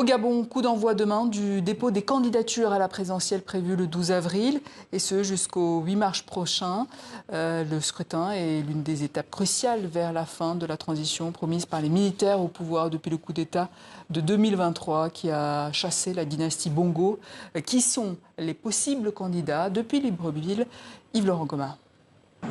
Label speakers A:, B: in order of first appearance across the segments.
A: Au Gabon, coup d'envoi demain du dépôt des candidatures à la présidentielle prévue le 12 avril, et ce jusqu'au 8 mars prochain. Le scrutin est l'une des étapes cruciales vers la fin de la transition promise par les militaires au pouvoir depuis le coup d'État de 2023 qui a chassé la dynastie Bongo. Qui sont les possibles candidats depuis Libreville? Yves-Laurent Goma.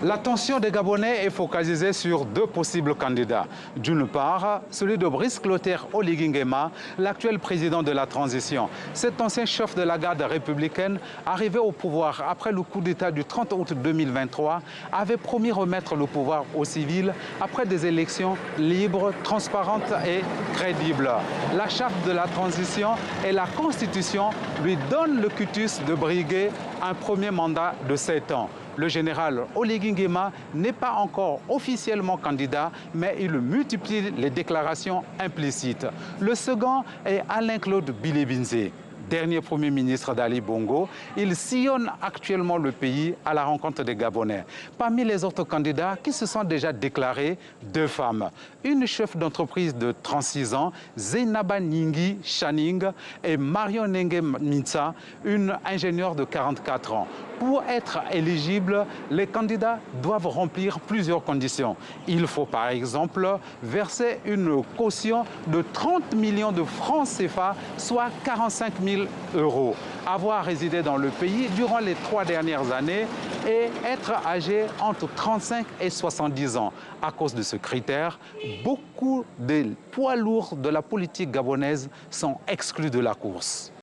B: L'attention des Gabonais est focalisée sur deux possibles candidats. D'une part, celui de Brice Clotaire Oligui Nguema, l'actuel président de la transition. Cet ancien chef de la garde républicaine, arrivé au pouvoir après le coup d'État du 30 août 2023, avait promis remettre le pouvoir aux civils après des élections libres, transparentes et crédibles. La charte de la transition et la Constitution lui donnent le cutus de briguer un premier mandat de 7 ans. Le général Oligui Nguema n'est pas encore officiellement candidat, mais il multiplie les déclarations implicites. Le second est Alain-Claude Bilebinze. Dernier Premier ministre d'Ali Bongo, il sillonne actuellement le pays à la rencontre des Gabonais. Parmi les autres candidats qui se sont déjà déclarés, deux femmes. Une chef d'entreprise de 36 ans, Zeynaba Nyingi Chaning, et Marion Nenge Mintsa, une ingénieure de 44 ans. Pour être éligible, les candidats doivent remplir plusieurs conditions. Il faut par exemple verser une caution de 30 millions de francs CFA, soit 45 000 €, avoir résidé dans le pays durant les 3 dernières années et être âgé entre 35 et 70 ans. À cause de ce critère, beaucoup de poids lourds de la politique gabonaise sont exclus de la course.